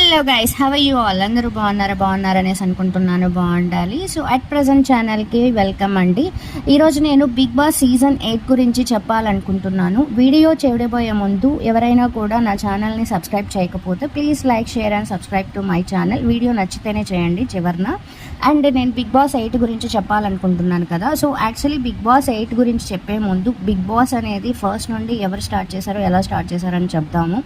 Hello guys, have you all? అందరూ బాగున్నారనేసి అనుకుంటున్నాను, బాగుండాలి. సో అట్ ప్రజెంట్ ఛానల్కి వెల్కమ్ అండి. ఈరోజు నేను బిగ్ బాస్ సీజన్ 8 గురించి చెప్పాలనుకుంటున్నాను. వీడియో చేయబోయే ముందు ఎవరైనా కూడా నా ఛానల్ని సబ్స్క్రైబ్ చేయకపోతే please like, share and subscribe to my channel. Video నచ్చితేనే చేయండి చివరిన. అండ్ నేను బిగ్ బాస్ 8 గురించి చెప్పాలనుకుంటున్నాను కదా. సో యాక్చువల్లీ బిగ్ బాస్ 8 గురించి చెప్పే ముందు బిగ్ బాస్ అనేది ఫస్ట్ నుండి ఎవరు స్టార్ట్ చేశారో, ఎలా స్టార్ట్ చేశారని చెప్తాము.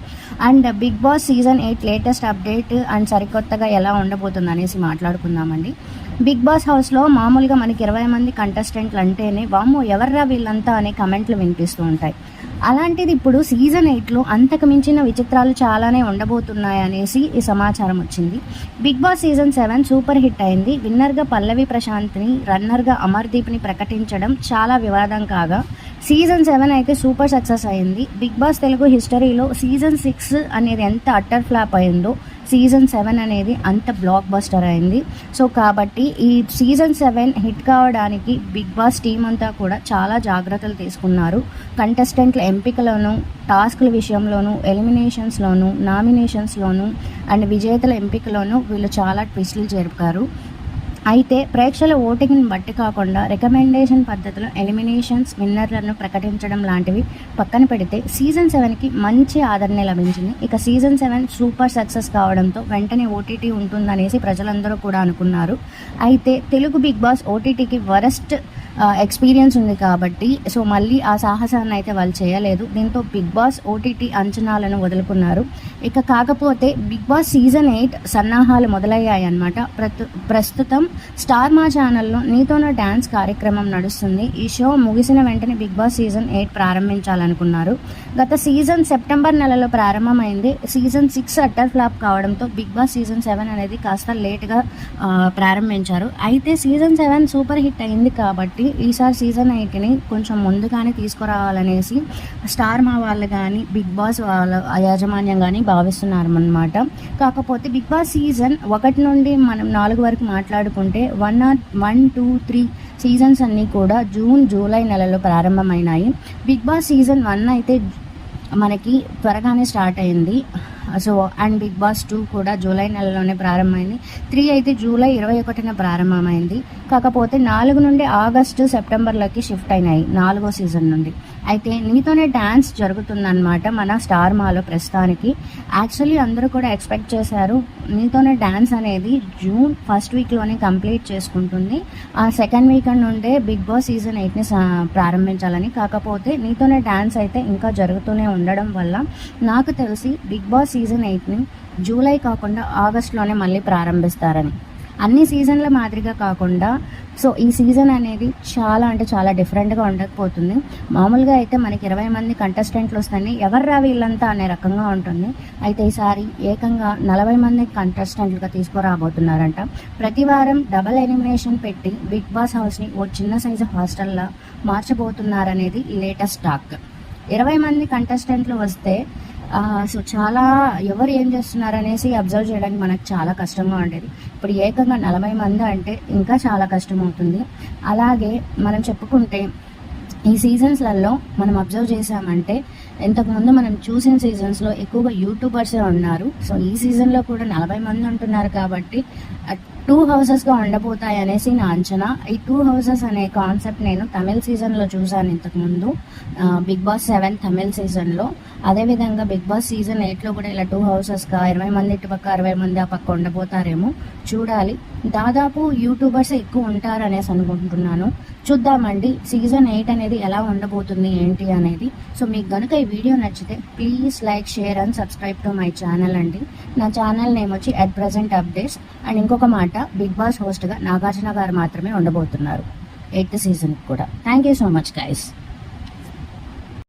And Bigg Boss season 8 latest update and సరికొత్తగా ఎలా ఉండబోతుంది అనేసి మాట్లాడుకుందామండి. బిగ్ బాస్ హౌస్లో మామూలుగా మనకి 20 మంది కంటెస్టెంట్లు అంటేనే వామ్మో ఎవర్రా వీళ్ళంతా అనే కమెంట్లు వినిపిస్తూ ఉంటాయి. అలాంటిది ఇప్పుడు సీజన్ 8లో అంతకు మించిన విచిత్రాలు చాలానే ఉండబోతున్నాయి అనేసి ఈ సమాచారం వచ్చింది. Bigg Boss season 7 super hit అయింది. విన్నర్గా పల్లవి ప్రశాంత్ని, రన్నర్గా అమర్దీప్ని ప్రకటించడం చాలా వివాదం కాగా సీజన్ 7 అయితే సూపర్ సక్సెస్ అయింది. బిగ్ బాస్ తెలుగు హిస్టరీలో సీజన్ 6 అనేది ఎంత అట్టర్ ఫ్లాప్ అయిందో సీజన్ 7 అనేది అంత బ్లాక్ బస్టర్ అయింది. సో కాబట్టి ఈ సీజన్ 7 హిట్ కావడానికి బిగ్ బాస్ టీం అంతా కూడా చాలా జాగ్రత్తలు తీసుకున్నారు. కంటెస్టెంట్ల ఎంపికలోను, టాస్క్ల విషయంలోనూ, ఎలిమినేషన్స్లోను, నామినేషన్స్లోను అండ్ విజేతల ఎంపికలోనూ వీళ్ళు చాలా ట్విస్టులు జరిపారు. అయితే ప్రేక్షకుల ఓటింగ్ని బట్టి కాకుండా రికమెండేషన్ పద్ధతిలో ఎలిమినేషన్స్, విన్నర్లను ప్రకటించడం లాంటివి పక్కన పెడితే సీజన్ 7కి మంచి ఆదరణ లభించింది. ఇక సీజన్ 7 సూపర్ సక్సెస్ కావడంతో వెంటనే ఓటీటీ ఉంటుందనేసి ప్రజలందరూ కూడా అనుకున్నారు. అయితే తెలుగు బిగ్ బాస్ ఓటీటీకి వరస్ట్ ఎక్స్పీరియన్స్ ఉంది కాబట్టి సో మళ్ళీ ఆ సాహసాన్ని అయితే వాళ్ళు చేయలేదు. దీంతో బిగ్ బాస్ ఓటీటీ అంచనాలను వదులుకున్నారు. ఇక కాకపోతే బిగ్ బాస్ సీజన్ 8 సన్నాహాలు మొదలయ్యాయి అన్నమాట. ప్రస్తుతం స్టార్ మా ఛానల్లో నీతోన డ్యాన్స్ కార్యక్రమం నడుస్తుంది. ఈ షో ముగిసిన వెంటనే బిగ్ బాస్ సీజన్ 8 ప్రారంభించాలనుకున్నారు. గత సీజన్ సెప్టెంబర్ నెలలో ప్రారంభమైంది. సీజన్ 6 అట్టర్ ఫ్లాప్ కావడంతో బిగ్ బాస్ సీజన్ 7 అనేది కాస్త లేట్గా ప్రారంభించారు. అయితే సీజన్ 7 సూపర్ హిట్ అయింది కాబట్టి ఈసారి సీజన్ 8ని కొంచెం ముందుగానే తీసుకురావాలనేసి స్టార్ మా వాళ్ళు కానీ బిగ్ బాస్ వాళ్ళ యాజమాన్యం కానీ భావిస్తున్నారు అన్నమాట. కాకపోతే బిగ్ బాస్ సీజన్ 1 నుండి మనం 4 వరకు మాట్లాడుకుంటే 1, 2, 3 సీజన్స్ అన్నీ కూడా జూన్, జూలై నెలలో ప్రారంభమైనాయి. బిగ్ బాస్ సీజన్ 1 అయితే మనకి త్వరగానే స్టార్ట్ అయింది. సో అండ్ బిగ్ బాస్ 2 కూడా జూలై నెలలోనే ప్రారంభమైంది. 3 అయితే జూలై 21న ప్రారంభమైంది. కాకపోతే 4 నుండి ఆగస్టు, సెప్టెంబర్లోకి షిఫ్ట్ అయినాయి 4వ సీజన్ నుండి. అయితే నీతోనే డ్యాన్స్ జరుగుతుందన్నమాట మన స్టార్ మాలో ప్రస్తుతానికి. యాక్చువల్లీ అందరూ కూడా ఎక్స్పెక్ట్ చేశారు నీతోనే డ్యాన్స్ అనేది జూన్ ఫస్ట్ వీక్లోనే కంప్లీట్ చేసుకుంటుంది. ఆ సెకండ్ వీకెండ్ నుండే బిగ్ బాస్ సీజన్ 8ని ప్రారంభించాలని. కాకపోతే నీతోనే డ్యాన్స్ అయితే ఇంకా జరుగుతూనే ఉండడం వల్ల నాకు తెలిసి బిగ్ బాస్ సీజన్ 8ని జూలై కాకుండా ఆగస్టులోనే మళ్ళీ ప్రారంభిస్తారని. అన్ని సీజన్ల మాదిరిగా కాకుండా సో ఈ సీజన్ అనేది చాలా అంటే చాలా డిఫరెంట్గా ఉండకపోతుంది. మామూలుగా అయితే మనకి 20 మంది కంటెస్టెంట్లు వస్తాయి, ఎవర్రా వీళ్ళంతా అనే రకంగా ఉంటుంది. అయితే ఈసారి ఏకంగా 40 మంది కంటెస్టెంట్లుగా తీసుకురాబోతున్నారంట. ప్రతి వారం డబల్ ఎలిమినేషన్ పెట్టి బిగ్ బాస్ హౌస్ని ఓ చిన్న సైజు హాస్టల్లా మార్చబోతున్నారనేది లేటెస్ట్ టాక్. 20 మంది కంటెస్టెంట్లు వస్తే సో చాలా ఎవరు ఏం చేస్తున్నారు అనేసి అబ్జర్వ్ చేయడానికి మనకు చాలా కష్టంగా ఉండేది. ఇప్పుడు ఏకంగా 40 మంది అంటే ఇంకా చాలా కష్టం అవుతుంది. అలాగే మనం చెప్పుకుంటే ఈ సీజన్స్లలో మనం అబ్జర్వ్ చేసామంటే ఇంతకుముందు మనం చూసిన సీజన్స్లో ఎక్కువగా యూట్యూబర్సే ఉన్నారు. సో ఈ సీజన్లో కూడా 40 మంది ఉంటున్నారు కాబట్టి 2 హౌసెస్గా ఉండబోతాయి అనేసి నా అంచనా. ఈ 2 హౌసెస్ అనే కాన్సెప్ట్ నేను తమిళ సీజన్లో చూసాను ఇంతకుముందు, బిగ్ బాస్ 7 తమిళ సీజన్లో. అదేవిధంగా బిగ్ బాస్ సీజన్ 8లో కూడా ఇలా 2 హౌసెస్గా 20 మంది ఇటు పక్క 60 మంది ఆ పక్క ఉండబోతారేమో చూడాలి. దాదాపు యూట్యూబర్స్ ఎక్కువ ఉంటారు అనేసి అనుకుంటున్నాను. చూద్దామండి సీజన్ 8 అనేది ఎలా ఉండబోతుంది ఏంటి అనేది. సో మీకు కనుక ఈ వీడియో నచ్చితే please like, share and subscribe to my channel అండి. నా ఛానల్ నేమ్ వచ్చి అట్ ప్రజెంట్ అప్డేట్స్. అండ్ ఇంకొక మాట, బిగ్ బాస్ హోస్ట్గా నాగార్జున గారు మాత్రమే ఉండబోతున్నారు 8th సీజన్కి కూడా. Thank you so much guys.